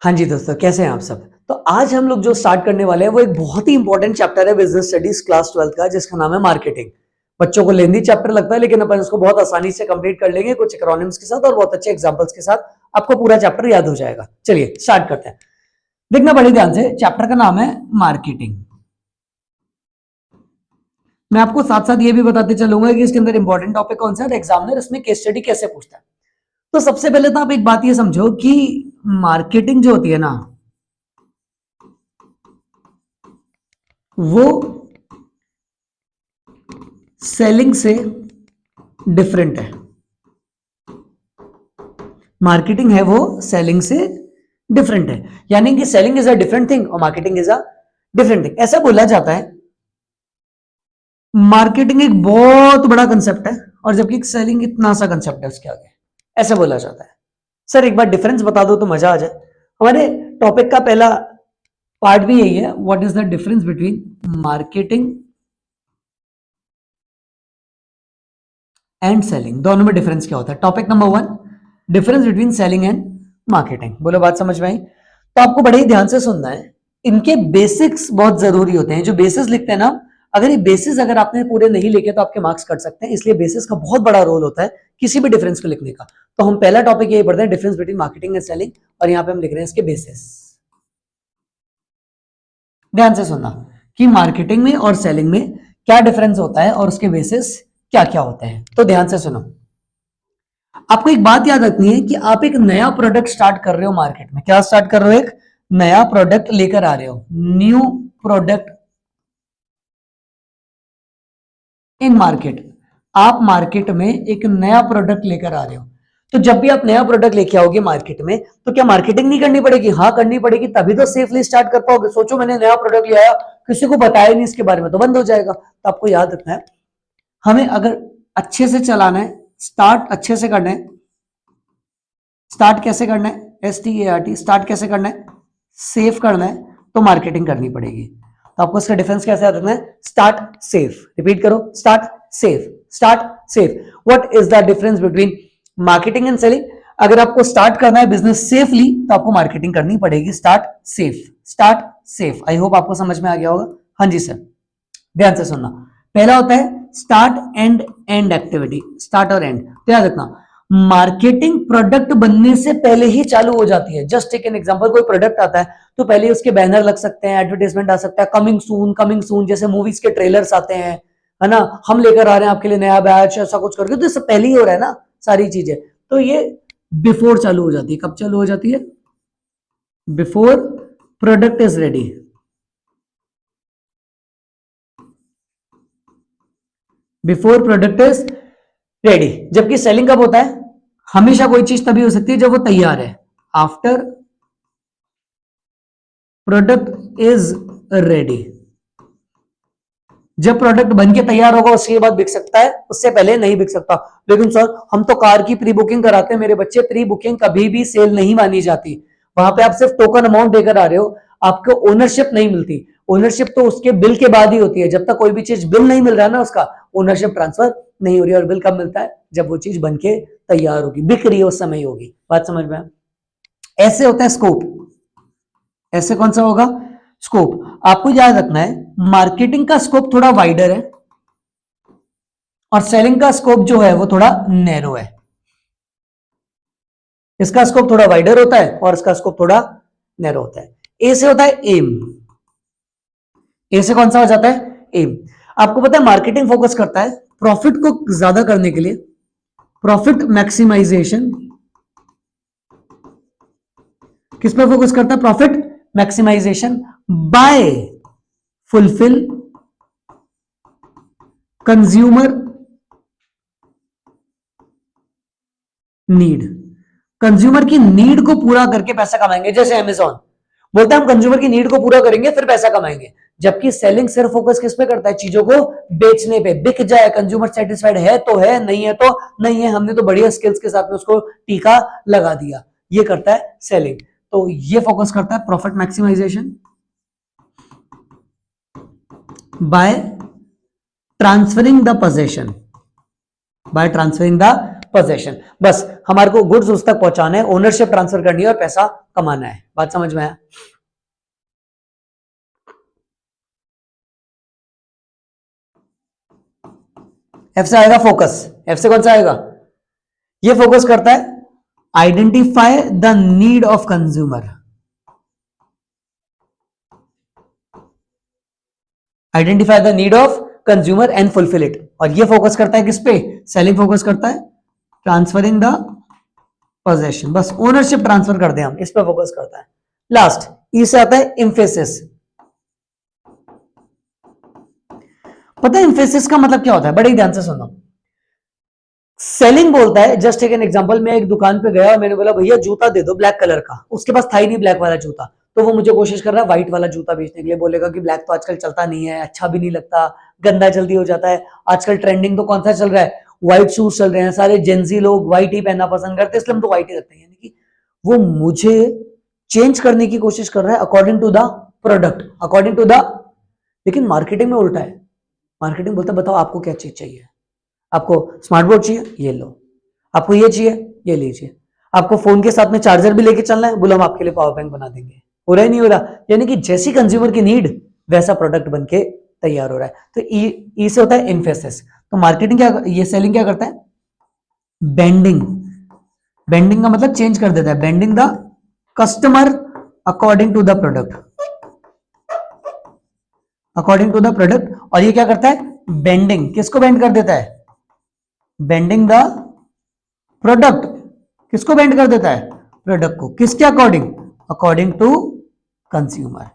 हाँ जी दोस्तों, कैसे हैं आप सब। तो आज हम लोग जो स्टार्ट करने वाले हैं वो एक बहुत ही इंपॉर्टेंट चैप्टर है बिजनेस स्टडीज क्लास 12 का, जिसका नाम है मार्केटिंग। बच्चों को लेंदी चैप्टर लगता है, लेकिन अपन इसको बहुत आसानी से कंप्लीट कर लेंगे कुछ एक्रोनिम्स के साथ और बहुत अच्छे एग्जांपल्स के साथ। आपको पूरा चैप्टर याद हो जाएगा। चलिए स्टार्ट करते हैं। देखना बड़े ध्यान से, चैप्टर का नाम है मार्केटिंग। मैं आपको साथ साथ ये भी बताते चलूंगा कि इसके अंदर इंपॉर्टेंट टॉपिक कौन सा है, एग्जामिनर इसमें केस स्टडी कैसे पूछता है। तो सबसे पहले तो आप एक बात ये समझो कि मार्केटिंग जो होती है ना, वो सेलिंग से डिफरेंट है। मार्केटिंग है वो सेलिंग से डिफरेंट है, यानी कि selling is a different thing और marketing is a different thing. ऐसा बोला जाता है मार्केटिंग एक बहुत बड़ा कंसेप्ट है और जबकि सेलिंग इतना सा कंसेप्ट है उसके आगे, ऐसा बोला जाता है। सर एक बार डिफरेंस बता दो तो मजा आ जाए। हमारे टॉपिक का पहला पार्ट भी यही है, what is the difference between marketing and selling. दोनों में डिफरेंस क्या होता है। Topic number 1, difference between selling and marketing. बोलो बात समझ में आई। तो आपको बड़े ही ध्यान से सुनना है, इनके बेसिक्स बहुत जरूरी होते हैं। जो बेसिस लिखते हैं ना, अगर ये बेसिस अगर आपने पूरे नहीं लिखे तो आपके मार्क्स कट सकते हैं, इसलिए बेसिस का बहुत बड़ा रोल होता है किसी भी डिफरेंस को लिखने का। तो हम पहला टॉपिक यही पढ़ते हैं, difference between marketing and selling, और यहाँ पे हम लिख रहे हैं इसके बेसिस। ध्यान से सुनना कि मार्केटिंग में और सेलिंग में क्या डिफरेंस होता है और उसके बेसिस क्या क्या होते हैं। तो ध्यान से सुनो। आपको एक बात याद रखनी है कि आप एक नया प्रोडक्ट स्टार्ट कर रहे हो मार्केट में। क्या स्टार्ट कर रहे हो? एक नया प्रोडक्ट लेकर आ रहे हो, न्यू प्रोडक्ट इन मार्केट। आप मार्केट में एक नया प्रोडक्ट लेकर आ रहे हो, तो जब भी आप नया प्रोडक्ट लेके आओगे मार्केट में, तो क्या मार्केटिंग नहीं करनी पड़ेगी? हाँ करनी पड़ेगी, तभी तो सेफली स्टार्ट कर पाओगे। सोचो मैंने नया प्रोडक्ट ले आया, किसी को बताया नहीं इसके बारे में, तो बंद हो जाएगा। तो आपको याद रखना है, हमें अगर अच्छे से चलाना है, स्टार्ट अच्छे से करना है। स्टार्ट कैसे करना है? START। स्टार्ट कैसे करना है? सेफ करना है, तो मार्केटिंग करनी पड़ेगी। तो आपको इसका डिफरेंस कैसे याद रखना है? Start safe. रिपीट करो, start safe, start safe. What is the difference between marketing and selling? अगर आपको स्टार्ट करना है बिजनेस सेफली, तो आपको मार्केटिंग करनी पड़ेगी। Start safe, start safe. I hope आपको समझ में आ गया होगा। हाँ जी सर, ध्यान से सुनना। पहला होता है start and and activity. Start और एंड तो याद रखना, मार्केटिंग प्रोडक्ट बनने से पहले ही चालू हो जाती है। जस्ट टेक एन एग्जांपल, कोई प्रोडक्ट आता है तो पहले उसके बैनर लग सकते हैं, एडवर्टाइजमेंट आ सकता है, कमिंग सून जैसे मूवीज के ट्रेलर्स आते हैं, है ना, हम लेकर आ रहे हैं आपके लिए नया बैच, ऐसा कुछ करके। तो इससे पहले ही हो रहा है ना सारी चीजें। तो ये बिफोर चालू हो जाती है। कब चालू हो जाती है? Before product is ready. Before product is ready. जबकि सेलिंग कब होता है? हमेशा कोई चीज तभी हो सकती है जब वो तैयार है। After product is ready. जब प्रोडक्ट बन के तैयार होगा उसके बाद बिक सकता है, उससे पहले नहीं बिक सकता। लेकिन सर हम तो कार की प्री बुकिंग कराते हैं मेरे बच्चे, प्री बुकिंग कभी भी सेल नहीं मानी जाती। वहां पे आप सिर्फ टोकन अमाउंट देकर आ रहे हो, आपको ओनरशिप नहीं मिलती। ओनरशिप तो उसके बिल के बाद ही होती है। जब तक कोई भी चीज बिल नहीं मिल रहा है ना, उसका ओनरशिप ट्रांसफर नहीं हो रही। और बिल कब मिलता है? जब वो चीज बन के तैयार होगी, बिक रही है उस समय होगी। बात समझ में? ऐसे होता है स्कोप। ऐसे कौन सा होगा? स्कोप। आपको याद रखना है मार्केटिंग का स्कोप थोड़ा वाइडर है और सेलिंग का स्कोप जो है वो थोड़ा नैरो है। इसका स्कोप थोड़ा वाइडर होता है और इसका स्कोप थोड़ा नैरो होता है। ए से होता है एम। ए से कौन सा हो जाता है? एम। आपको पता है मार्केटिंग फोकस करता है प्रॉफिट को ज्यादा करने के लिए, प्रॉफिट मैक्सिमाइजेशन। किस पे फोकस करता है? Profit maximization by fulfil consumer need. Consumer की नीड को पूरा करके पैसा कमाएंगे। जैसे अमेजॉन बोलता है हम कंज्यूमर की नीड को पूरा करेंगे फिर पैसा कमाएंगे। जबकि सेलिंग सिर्फ फोकस किस पे करता है? चीजों को बेचने पे। बिक जाए, कंज्यूमर सेटिस्फाइड है तो है, नहीं है तो नहीं है, हमने तो बढ़िया स्किल्स के साथ में उसको टीका लगा दिया। ये करता है सेलिंग। तो ये फोकस करता है profit maximization by transferring the position, by transferring the possession. बस हमारे को गुड्स उस तक पहुंचाना है, ओनरशिप ट्रांसफर करनी है और पैसा कमाना है। बात समझ में आया? एफ से आएगा फोकस। एफ से कौन सा आएगा? ये फोकस करता है identify the need of consumer, identify the need of consumer and fulfil it. और ये फोकस करता है किस पे? सेलिंग फोकस करता है ट्रांसफरिंग द पोजेशन। बस ओनरशिप ट्रांसफर कर दे हम, इस पे फोकस करता है। लास्ट ई से आता है एम्फेसिस। पता है एम्फेसिस का मतलब क्या होता है? बड़े ध्यान से सुनो। सेलिंग बोलता है, जस्ट टेक एन एग्जांपल, मैं एक दुकान पे गया और मैंने बोला भैया जूता दे दो ब्लैक कलर का, उसके पास था ही नहीं ब्लैक वाला जूता, तो वो मुझे कोशिश कर रहा है व्हाइट वाला जूता बेचने के लिए। बोलेगा कि ब्लैक तो आजकल चलता नहीं है, अच्छा भी नहीं लगता, गंदा जल्दी हो जाता है, आजकल ट्रेंडिंग तो कौन सा चल रहा है? व्हाइट शूज चल रहे हैं, सारे जेंजी लोग व्हाइट ही पहनना पसंद करते हैं, इसलिए हम तो व्हाइट ही रखते हैं। यानी कि वो मुझे चेंज करने की कोशिश कर रहा है according to the product, according to the. लेकिन मार्केटिंग में उल्टा है। मार्केटिंग बोलता है बताओ आपको क्या चीज चाहिए? आपको स्मार्ट बोर्ड चाहिए, ये लो। आपको ये चाहिए, ये लीजिए। आपको फोन के साथ में चार्जर भी लेके चलना है, बोलो हम आपके लिए पावर बैंक बना देंगे। हो रहा ही नहीं हो रहा? यानी कि जैसी कंज्यूमर की नीड वैसा प्रोडक्ट बन के तैयार हो रहा है। तो ई से होता है इन्फेसिस। तो मार्केटिंग क्या, ये सेलिंग क्या करता है? बेंडिंग। बेंडिंग का मतलब चेंज कर देता है, bending the customer according to the product, according to the product. और ये क्या करता है? बेंडिंग। किसको बेंड कर देता है? Bending the product. किसको बेंड कर देता है? प्रोडक्ट को। किसके अकॉर्डिंग? According to consumer.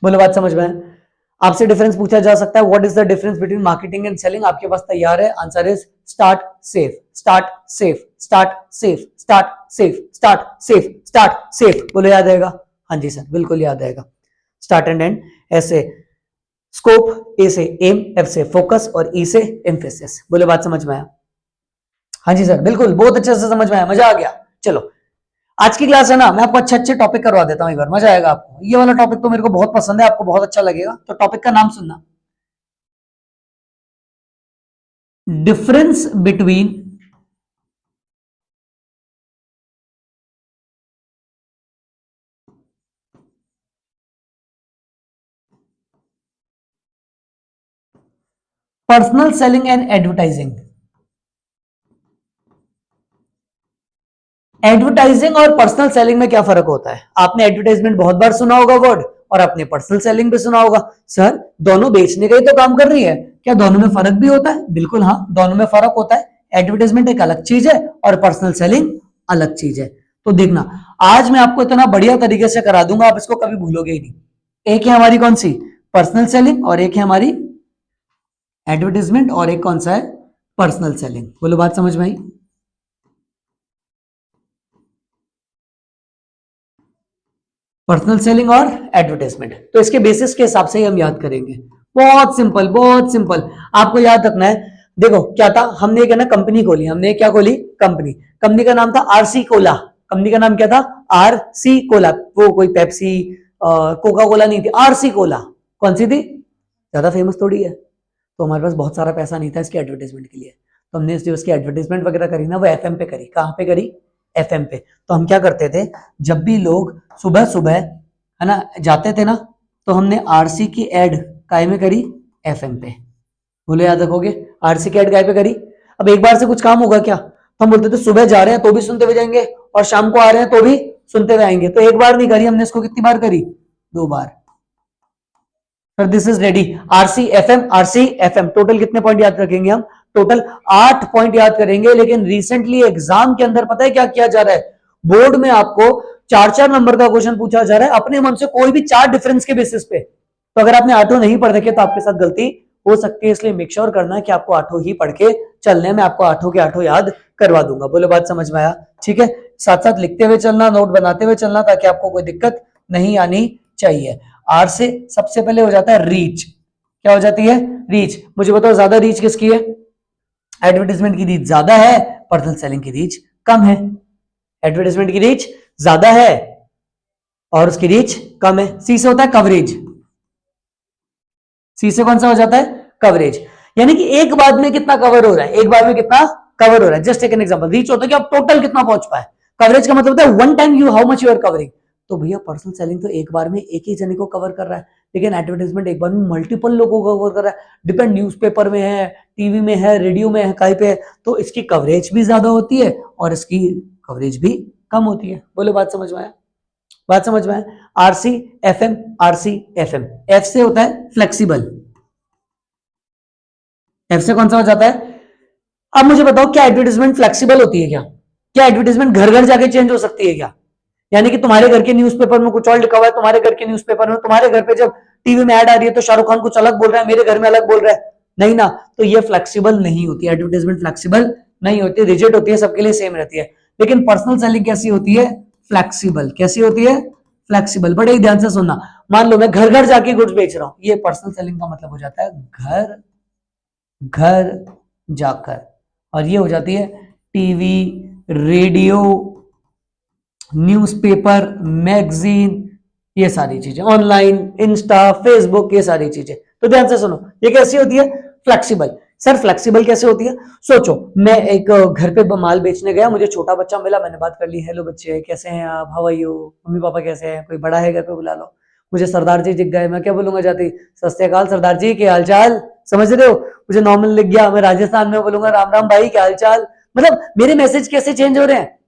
बोलो बात समझ में? आपसे डिफरेंस पूछा जा सकता है, what is the difference between marketing and selling? आपके पास तैयार है, answer is start safe, start safe, start safe, start safe, start safe, start safe. बोलो याद आएगा? हाँ जी सर, बिल्कुल याद आएगा। स्टार्ट एंड एंड, ऐसे स्कोप, ए से एम, एफ से फोकस और ई से एम्फेसिस। बोले बात समझ में आया? हाँ जी सर, बिल्कुल, बहुत अच्छे से समझ में आया, मजा आ गया। चलो आज की क्लास है ना, मैं आपको अच्छे अच्छे टॉपिक करवा देता हूं एक बार, मजा आएगा आपको। ये वाला टॉपिक तो मेरे को बहुत पसंद है, आपको बहुत अच्छा लगेगा। तो टॉपिक का नाम सुनना, difference between personal selling and advertising. Advertising और पर्सनल सेलिंग में क्या फर्क होता है? आपने एडवर्टाइजमेंट बहुत बार सुना होगा वर्ड, और आपने पर्सनल सेलिंग भी सुना होगा। सर दोनों बेचने का ही तो काम कर रही है, क्या दोनों में फर्क भी होता है? बिल्कुल हाँ, दोनों में फर्क होता है। एडवर्टाइजमेंट एक अलग चीज है और पर्सनल सेलिंग अलग चीज है। तो देखना, आज मैं आपको इतना बढ़िया तरीके से करा दूंगा, आप इसको कभी भूलोगे ही नहीं। एक है हमारी कौन सी? पर्सनल सेलिंग, और एक है हमारी एडवर्टाइजमेंट, और एक कौन सा है? Personal selling. बोलो बात समझ में आई? पर्सनल सेलिंग और एडवर्टाइजमेंट, तो इसके बेसिस के हिसाब से ही हम याद करेंगे। बहुत सिंपल, बहुत सिंपल। आपको याद रखना है, देखो क्या था, हमने एक है ना कंपनी खोली, हमने क्या खोली? कंपनी। कंपनी का नाम था आरसी कोला। कंपनी का नाम क्या था? RC Cola. वो कोई पेप्सी कोका कोला नहीं थी, आरसी कोला। कौन सी थी? ज्यादा फेमस थोड़ी है। तो हमारे पास बहुत सारा पैसा नहीं था इसके एडवर्टाइजमेंट के लिए, तो हमने जो उसकी एडवर्टाइजमेंट वगैरह करी ना, वो एफएम पे करी। कहाँ पे करी? एफएम पे। तो हम क्या करते थे, जब भी लोग सुबह सुबह है ना जाते थे ना, तो हमने आरसी की एड काय में करी? एफएम पे। बोले याद रखोगे? आरसी की एड काय पे करी? अब एक बार से कुछ काम होगा क्या? तो हम बोलते थे सुबह जा रहे हैं तो भी सुनते हुए जाएंगे, और शाम को आ रहे हैं तो भी सुनते हुए आएंगे। तो एक बार नहीं करी हमने, इसको कितनी बार करी? 2 बार। Sir this is ready. RC FM, RC FM, total कितने पॉइंट याद रखेंगे हम? टोटल 8 पॉइंट याद करेंगे। लेकिन रिसेंटली एग्जाम के अंदर पता है क्या किया जा रहा है? बोर्ड में आपको 4-4 नंबर का क्वेश्चन पूछा जा रहा है, अपने मन से कोई भी 4 डिफरेंस के बेसिस पे। तो अगर आपने आठों नहीं पढ़ रखे तो आपके साथ गलती हो सकती है, इसलिए मेक श्योर करना कि आपको आठों ही पढ़ के चलने में, आपको आठों के आठों याद करवा दूंगा। बोलो बात समझ में आया? ठीक है, साथ साथ लिखते हुए चलना, नोट बनाते हुए चलना, ताकि आपको कोई दिक्कत नहीं आनी चाहिए। आर से सबसे पहले हो जाता है रीच। क्या हो जाती है? रीच। मुझे बताओ ज्यादा रीच किसकी है? एडवर्टाइजमेंट की रीच ज्यादा है, पर्सनल सेलिंग की रीच कम है। एडवर्टाइजमेंट की रीच ज्यादा है और उसकी रीच कम है। सी से होता है कवरेज। सी से कौन सा हो जाता है? कवरेज। यानी कि एक बार में कितना कवर हो रहा है, एक बार में कितना कवर हो रहा है। Just take an example, reach होता है कि आप टोटल कितना पहुंच पाए, कवरेज का मतलब होता है one time you how much you are covering. तो भैया पर्सनल सेलिंग तो एक बार में एक ही जने को कवर कर रहा है, लेकिन एडवर्टाइजमेंट एक बार में मल्टीपल लोगों को कवर कर रहा है। डिपेंड न्यूज़पेपर में है, टीवी में है, रेडियो में है, कहीं पे है, तो इसकी कवरेज भी ज्यादा होती है और इसकी कवरेज भी कम होती है। बोले बात समझ में आया, बात समझ में आया। RC FM, RC FM, F से होता है फ्लेक्सिबल, एफ से कौन सा हो जाता है। अब मुझे बताओ क्या एडवर्टाइजमेंट फ्लेक्सिबल होती है क्या, क्या एडवर्टाइजमेंट घर घर जाके चेंज हो सकती है क्या। यानी कि तुम्हारे घर के न्यूज़पेपर में कुछ और लिखा हुआ है, तुम्हारे घर के न्यूज़पेपर में, तुम्हारे घर पे जब टीवी में ऐड आ रही है तो शाहरुख खान कुछ अलग बोल रहा है, मेरे घर में अलग बोल रहा है, नहीं ना। तो ये फ्लेक्सिबल नहीं होती, एडवर्टाइजमेंट फ्लेक्सिबल नहीं होती, रिजिड होती है, सबके लिए सेम रहती है। लेकिन पर्सनल सेलिंग कैसी होती है, फ्लेक्सिबल। कैसी होती है, फ्लेक्सिबल। बड़े ही ध्यान से सुनना, मान लो मैं घर घर जाके गुड्स बेच रहा हूं, ये पर्सनल सेलिंग का मतलब हो जाता है घर घर जाकर, और ये हो जाती है टीवी, रेडियो, न्यूज़पेपर, मैगजीन, ये सारी चीजें, ऑनलाइन, इंस्टा, फेसबुक, ये सारी चीजें। तो ध्यान से सुनो, ये कैसी होती है, फ्लेक्सिबल। सर फ्लेक्सिबल कैसे होती है, सोचो मैं एक घर पे माल बेचने गया, मुझे छोटा बच्चा मिला, मैंने बात कर ली, हेलो बच्चे कैसे हैं आप, how are you, mummy papa कैसे हैं, कोई बड़ा है घर पे बुला लो। मुझे सरदार जी दिख गए, मैं क्या बोलूंगा जाती, सत श्री अकाल सरदार जी, क्या हाल चाल, समझ रहे हो। मुझे नॉर्मल लिख गया, मैं राजस्थान में बोलूंगा राम राम भाई, क्या हाल चाल। मतलब मेरे मैसेज कैसे चेंज हो रहे हैं,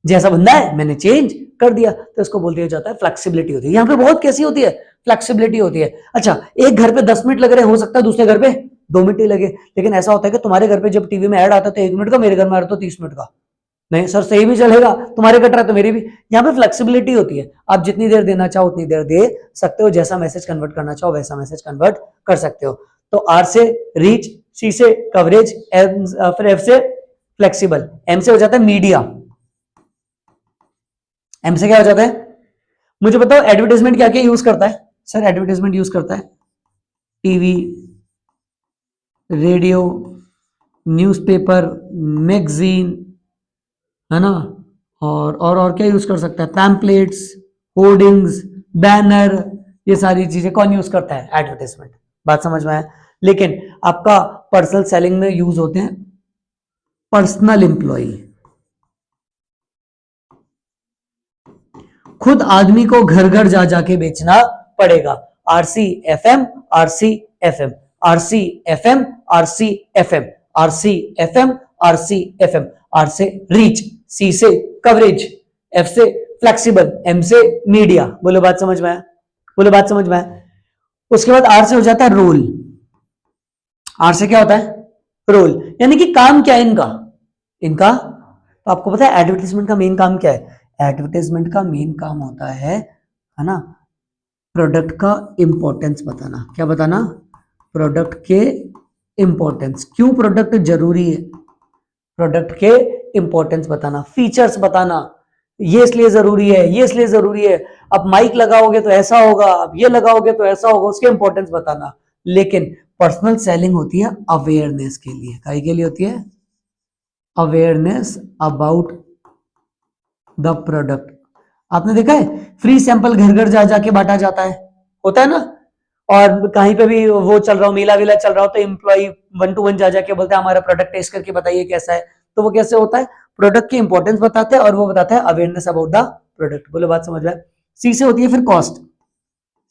जैसा बंदा है मैंने चेंज कर दिया, तो इसको बोल दिया जाता है फ्लेक्सिबिलिटी होती है। यहाँ पे बहुत कैसी होती है, फ्लेक्सिबिलिटी होती है। अच्छा, एक घर पे 10 मिनट लग रहे हैं, हो सकता है दूसरे घर पे 2 मिनट ही लगे, लेकिन ऐसा होता है कि तुम्हारे घर पे जब टीवी में ऐड आता है तो 1 मिनट का, मेरे घर में आ रहा तो 30 मिनट का। नहीं सर सही भी चलेगा, तुम्हारे कट रहा है तो मेरी भी। यहाँ पे फ्लेक्सिबिलिटी होती है, आप जितनी देर देना चाहो उतनी देर दे सकते हो, जैसा मैसेज कन्वर्ट करना चाहो वैसा मैसेज कन्वर्ट कर सकते हो। तो आर से रीच, सी से कवरेज, एम फिर एफ से फ्लेक्सिबल, एम से हो जाता है मीडिया। एम से क्या हो जाता है, मुझे बताओ एडवर्टाइजमेंट क्या क्या यूज करता है। सर एडवर्टाइजमेंट यूज करता है टीवी, रेडियो, न्यूज़पेपर, मैगजीन, है ना, और क्या यूज कर सकता है, पैम्पलेट्स, होर्डिंग्स, बैनर, ये सारी चीजें कौन यूज करता है, एडवर्टाइजमेंट। बात समझ में आया। लेकिन आपका पर्सनल सेलिंग में यूज होते हैं पर्सनल एम्प्लॉय, खुद आदमी को घर घर जा जाके बेचना पड़ेगा। RC FM, RC FM, RC FM, RC FM, RC FM, RC FM, R से रीच, सी से कवरेज, एफ से फ्लेक्सिबल, एम से मीडिया। बोलो बात समझ में आया, बोलो बात समझ में आया। उसके बाद आर से हो जाता है रोल। आर से क्या होता है, रोल, यानी कि काम क्या है इनका, इनका तो आपको पता है एडवर्टाइजमेंट का मेन काम क्या है, एडवर्टाइजमेंट का मेन काम होता है ना, प्रोडक्ट का इंपॉर्टेंस बताना। क्या बताना, प्रोडक्ट के इंपॉर्टेंस, क्यों प्रोडक्ट जरूरी है, प्रोडक्ट के इंपॉर्टेंस बताना, फीचर्स बताना, ये इसलिए जरूरी है, ये इसलिए जरूरी है, अब माइक लगाओगे तो ऐसा होगा, अब ये लगाओगे तो ऐसा होगा, उसके इंपॉर्टेंस बताना। लेकिन पर्सनल सेलिंग होती है अवेयरनेस के लिए, काहे के लिए होती है, अवेयरनेस अबाउट द प्रोडक्ट। आपने देखा है फ्री सैंपल घर घर जा जाके बांटा जाता है, होता है ना। और कहीं पे भी वो चल रहा हो, मेला वेला चल रहा हो, तो एम्प्लॉय 1 to 1 जा जाके बोलते हैं हमारा प्रोडक्ट टेस्ट करके बताइए कैसा है। तो वो कैसे होता है, प्रोडक्ट की इंपॉर्टेंस बताते हैं और वो बताता है अवेयरनेस अबाउट द प्रोडक्ट। बोलो बात समझ में। सी से होती है फिर कॉस्ट,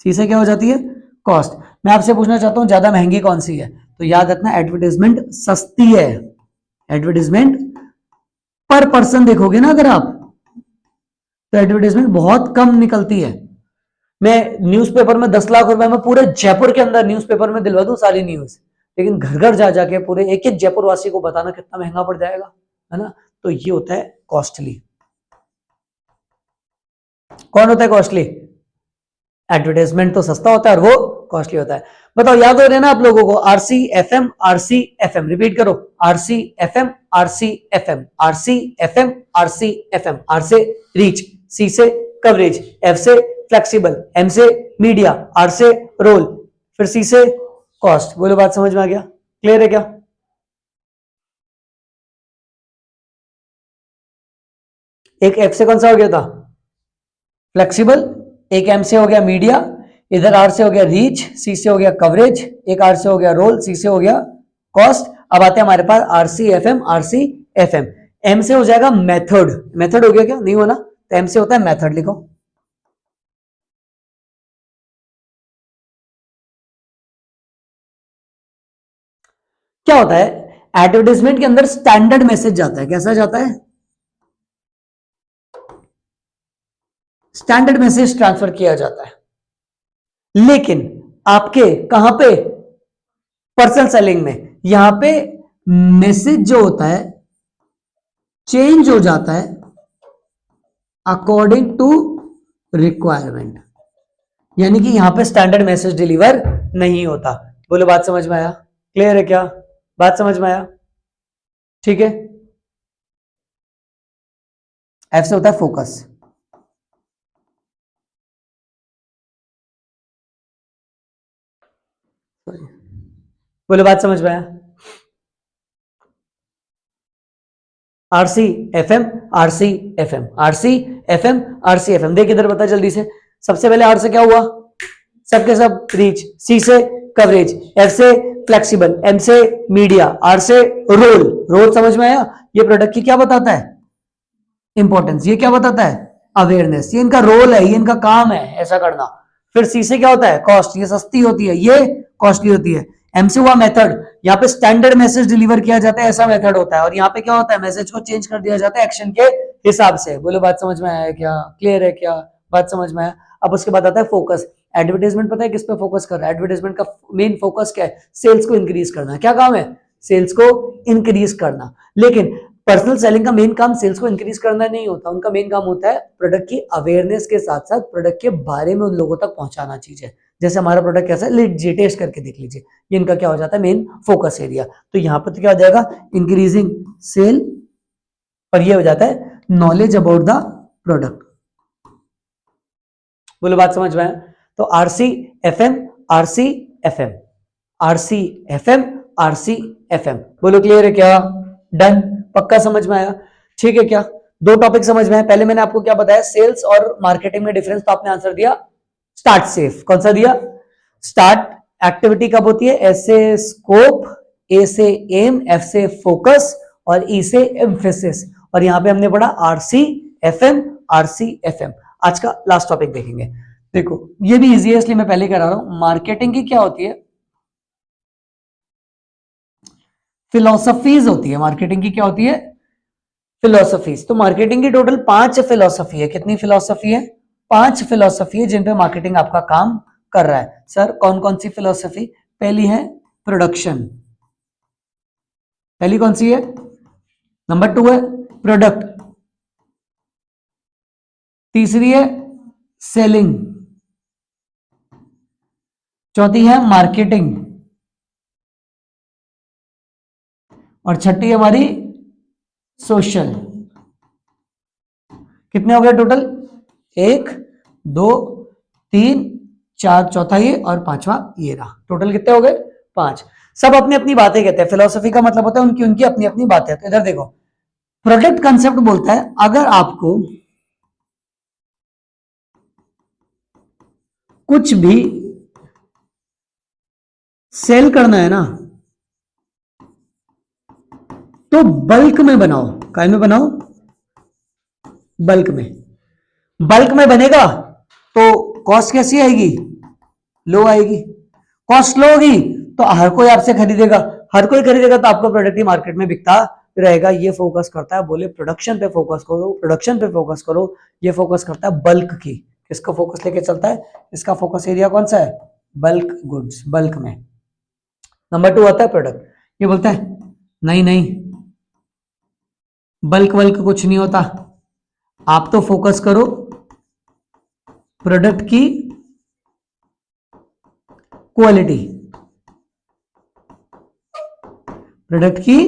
सी से क्या हो जाती है, कॉस्ट। मैं आपसे पूछना चाहता हूं ज्यादा महंगी कौन सी है, तो याद रखना एडवर्टाइजमेंट सस्ती है। एडवर्टाइजमेंट पर पर्सन देखोगे ना अगर आप, तो एडवर्टाइजमेंट बहुत कम निकलती है। मैं न्यूज़पेपर में 10 लाख रुपए में पूरे जयपुर के अंदर न्यूज़पेपर में दिलवा दूं सारी न्यूज, लेकिन घर घर जा जाके पूरे एक एक जयपुर वासी को बताना कितना महंगा पड़ जाएगा, है ना। तो ये होता है कॉस्टली। कौन होता है कॉस्टली, एडवर्टाइजमेंट तो सस्ता होता है और वो कॉस्टली होता है। बताओ याद हो रहे ना आप लोगों को, RC FM, RC FM, repeat करो, RC FM, RC FM, RC FM, RC FM, R से रीच, सी से कवरेज, एफ से फ्लेक्सिबल, एम से मीडिया, आर से रोल, फिर सी से कॉस्ट। बोलो बात समझ में आ गया, क्लियर है क्या। एक एफ से कौन सा हो गया था, फ्लेक्सिबल, एक एम से हो गया मीडिया, इधर आर से हो गया रीच, सी से हो गया कवरेज, एक आर से हो गया रोल, सी से हो गया कॉस्ट। अब आते हैं हमारे पास RC F M, RC F M. M से हो जाएगा मेथड, मेथड हो गया क्या, नहीं होना, तो एम से होता है मेथड, लिखो। क्या होता है, एडवर्टाइजमेंट के अंदर स्टैंडर्ड मैसेज जाता है, कैसा जाता है, स्टैंडर्ड मैसेज ट्रांसफर किया जाता है। लेकिन आपके कहां पे, पर्सनल सेलिंग में, यहां पे मैसेज जो होता है चेंज हो जाता है अकॉर्डिंग टू रिक्वायरमेंट, यानी कि यहां पे स्टैंडर्ड मैसेज डिलीवर नहीं होता। बोलो बात समझ में आया, क्लियर है क्या, बात समझ में आया, ठीक है। एफ से होता है फोकस, बोलो बात समझ में आया। RC F M, RC F M, RC F M, RC F M, देख इधर बता जल्दी से। सबसे पहले आर से क्या हुआ, सबके सब रीच, सी से कवरेज, एफ से फ्लेक्सिबल, एम से मीडिया, आर से रोल। रोल समझ में आया, ये प्रोडक्ट की क्या बताता है, इंपॉर्टेंस, ये क्या बताता है, अवेयरनेस, ये इनका रोल है, ये इनका काम है ऐसा करना। फिर सी से क्या होता है, कॉस्ट, ये सस्ती होती है, ये कॉस्टली होती है। एम से हुआ मेथड, यहाँ पे स्टैंडर्ड मैसेज डिलीवर किया जाता है, ऐसा मेथड होता है। और यहाँ पे क्या होता है, मैसेज को चेंज कर दिया जाता है एक्शन के हिसाब से। बोलो बात समझ में आया क्या, क्लियर है क्या, बात समझ में आया। अब उसके बाद आता है फोकस। एडवर्टाइजमेंट पता है किस पे फोकस कर रहा है, एडवर्टाइजमेंट का मेन फोकस क्या है, सेल्स को इंक्रीज करना। क्या काम है, सेल्स को इंक्रीज करना। लेकिन पर्सनल सेलिंग का मेन काम सेल्स को इंक्रीज करना नहीं होता, उनका मेन काम होता है प्रोडक्ट की अवेयरनेस के साथ साथ प्रोडक्ट के बारे में उन लोगों तक पहुंचाना चीजें। जैसे हमारा प्रोडक्ट कैसा है, लीजिए टेस्ट करके देख लीजिए, ये इनका क्या हो जाता है, मेन फोकस एरिया। तो यहाँ पर तो क्या हो जाएगा, इंक्रीजिंग सेल, और ये हो जाता है नॉलेज अबाउट द प्रोडक्ट। बोलो बात समझ में आया। तो RC F M, RC F M, RC F M, RC F M, बोलो क्लियर है क्या, डन, पक्का समझ में आया, ठीक है क्या। दो टॉपिक समझ में आए। पहले मैंने आपको क्या बताया, सेल्स और मार्केटिंग में डिफरेंस, तो आपने आंसर दिया स्टार्ट सेफ। कौन सा दिया, स्टार्ट एक्टिविटी कब होती है, एस से स्कोप, ए से एम, एफ से फोकस, और ई से एम्फेसिस। और यहां पे हमने पढ़ा RC F M, RC F M. आज का लास्ट टॉपिक देखेंगे। देखो ये भी इजी है इसलिए मैं पहले करा रहा हूं। मार्केटिंग की क्या होती है, फिलोसफीज होती है। मार्केटिंग की क्या होती है, फिलोसफीज। तो मार्केटिंग की टोटल 5 फिलोसफी है। कितनी फिलोसफी है, 5 फिलोसफी है जिन पे मार्केटिंग आपका काम कर रहा है। सर कौन कौन सी फिलोसफी, पहली है प्रोडक्शन, पहली कौन सी है, नंबर 2 है प्रोडक्ट, तीसरी है सेलिंग, चौथी है मार्केटिंग, और छठी हमारी सोशल। कितने हो गए टोटल, 1 2 3 4, चौथा ये और पांचवा ये रहा। टोटल कितने हो गए, 5। सब अपनी अपनी बातें कहते हैं। फिलोसफी का मतलब होता है उनकी उनकी अपनी अपनी बातें। तो इधर देखो, प्रोडक्ट कंसेप्ट बोलता है अगर आपको कुछ भी सेल करना है ना, तो बल्क में बनाओ। काय में बनाओ, बल्क में। बल्क में बनेगा तो कॉस्ट कैसी आएगी, लो आएगी। कॉस्ट लो होगी तो हर कोई आपसे खरीदेगा, हर कोई खरीदेगा तो आपका प्रोडक्ट ही मार्केट में बिकता रहेगा। ये फोकस करता है, बोले प्रोडक्शन पे फोकस करो, प्रोडक्शन पे फोकस करो। ये फोकस करता है बल्क की, किसको फोकस लेके चलता है, इसका फोकस एरिया कौन सा है, बल्क गुड्स, बल्क में। नंबर 2 आता है प्रोडक्ट, ये बोलता है नहीं नहीं बल्क वल्क कुछ नहीं होता, आप तो फोकस करो प्रोडक्ट की क्वालिटी, प्रोडक्ट की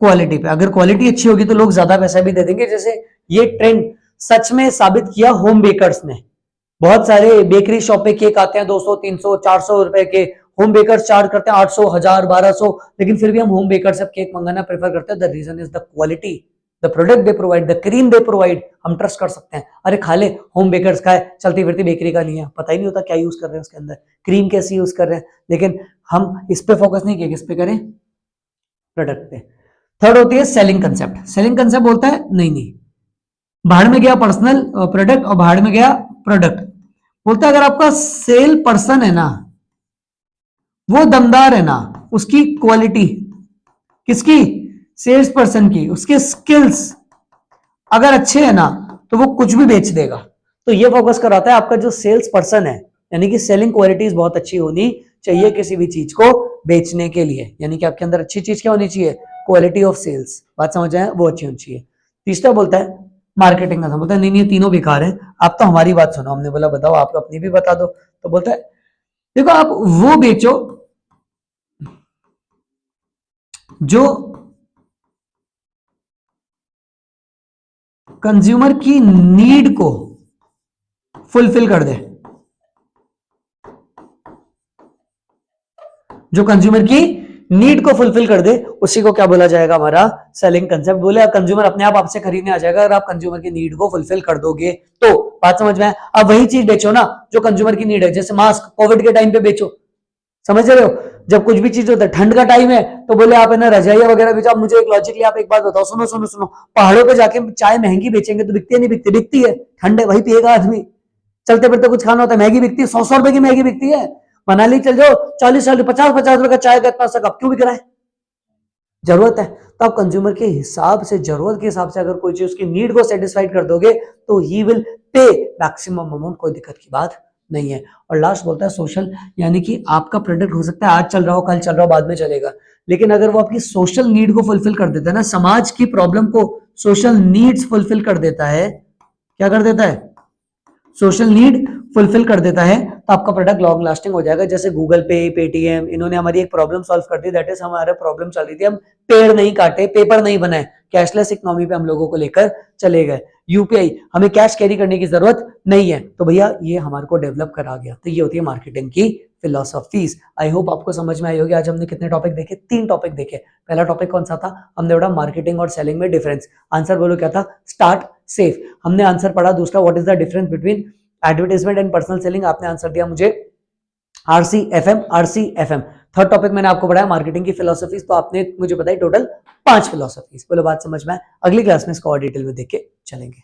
क्वालिटी पे। अगर क्वालिटी अच्छी होगी तो लोग ज्यादा पैसा भी दे देंगे। जैसे ये ट्रेंड सच में साबित किया होम बेकर्स ने। बहुत सारे बेकरी शॉप पे केक आते हैं 200 300 400 रुपए के, होम बेकर्स चार्ज करते हैं 800 1000 1200, लेकिन फिर भी हम होम बेकर से केक मंगाना प्रेफर करते हैं। The reason is the quality, the product they provide, the cream they provide. हम ट्रस्ट कर सकते हैं, अरे खा ले, होम बेकर्स का है, चलती फिरती बेकरी का नहीं है, पता ही नहीं होता क्या यूज कर रहे हैं उसके अंदर, क्रीम कैसी यूज कर रहे हैं। लेकिन हम इस पे फोकस नहीं किए, किस पे करें, प्रोडक्ट पे। थर्ड होती है सेलिंग कंसेप्ट। सेलिंग कंसेप्ट बोलता है नहीं नहीं, बाहर में गया पर्सनल प्रोडक्ट और बाहर में गया प्रोडक्ट। बोलता है अगर आपका सेल पर्सन है ना वो दमदार है ना, उसकी क्वालिटी, किसकी, सेल्स पर्सन की, उसके स्किल्स अगर अच्छे है ना तो वो कुछ भी बेच देगा। तो ये फोकस कराता है आपका जो सेल्स पर्सन है, यानी कि सेलिंग क्वालिटीज बहुत अच्छी होनी चाहिए किसी भी चीज को बेचने के लिए। यानी कि आपके अंदर अच्छी चीज क्या होनी चाहिए, क्वालिटी ऑफ सेल्स। बात समझ आए, वो अच्छी होनी चाहिए। तीसरा बोलता है मार्केटिंग का, बोलता है नहीं नहीं तीनों बेकार है, आप तो हमारी बात सुनो। हमने बोला बताओ, आप अपनी भी बता दो। तो बोलता है देखो आप वो बेचो जो कंज्यूमर की नीड को फुलफिल कर दे, जो कंज्यूमर की नीड को फुलफिल कर दे, उसी को क्या बोला जाएगा, हमारा सेलिंग कंसेप्ट। बोले कंज्यूमर अपने आप आपसे खरीदने आ जाएगा अगर आप कंज्यूमर की नीड को फुलफिल कर दोगे तो। बात समझ में आए, अब वही चीज बेचो ना जो कंज्यूमर की नीड है। जैसे मास्क कोविड के टाइम पे बेचो, समझ रहे हो, जब कुछ भी चीज होता है, ठंड का टाइम है तो बोले आप है ना रजाइया वगैरह बेचो। आप मुझे एक लॉजिकली आप एक बात बताओ, सुनो सुनो सुनो, पहाड़ों पे जाके चाय महंगी बेचेंगे तो बिकती है नहीं बिकती, बिकती है, ठंड है वही पिएगा आदमी। चलते फिरते कुछ खाना होता है, मैगी बिकती है, 100 रुपए की मैगी बिकती है। मनाली चल जाओ 40 50 रुपए का चाय का इतना सा कप क्यों बिक रहा है, जरूरत है। तो आप कंज्यूमर के हिसाब से, जरूरत के हिसाब से अगर कोई चीज उसकी नीड को सेटिस्फाइड कर दोगे तो he will pay maximum amount, कोई दिक्कत की बात नहीं है। और लास्ट बोलता है सोशल, यानी कि आपका प्रोडक्ट हो सकता है आज चल रहा हो, कल चल रहा हो, बाद में चलेगा, लेकिन अगर वो आपकी सोशल नीड को फुलफिल कर देता है ना, समाज की प्रॉब्लम को सोशल नीड्स फुलफिल कर देता है, क्या कर देता है, सोशल नीड फुलफिल कर देता है, तो आपका प्रोडक्ट लॉन्ग लास्टिंग हो जाएगा। जैसे गूगल पे, पेटीएम, इन्होंने हमारी एक प्रॉब्लम सॉल्व कर दी, दैट इज हमारा प्रॉब्लम चल रही थी, हम पेड़ नहीं काटे, पेपर नहीं बनाए, कैशलेस इकोनॉमी पे हम लोगों को लेकर चले गए। यूपीआई, हमें कैश कैरी करने की जरूरत नहीं है, तो भैया ये हमारे को डेवलप करा गया। तो ये होती है मार्केटिंग की फिलोसॉफीज। आई होप आपको समझ में आई होगी। आज हमने कितने टॉपिक देखे, 3 टॉपिक देखे। पहला टॉपिक कौन सा था, हमने पढ़ा मार्केटिंग और सेलिंग में डिफरेंस। आंसर बोलो क्या था, स्टार्ट सेफ। हमने आंसर पढ़ा दूसरा, what is the difference between advertisement and personal selling. आपने आंसर दिया मुझे RCFM, RCFM। थर्ड टॉपिक मैंने आपको पढ़ाया मार्केटिंग की फिलोसफीज, तो आपने मुझे बताई टोटल 5 फिलोसफीज। बोलो बात समझ में आए। अगली क्लास में इसको और डिटेल में देख के चलेंगे।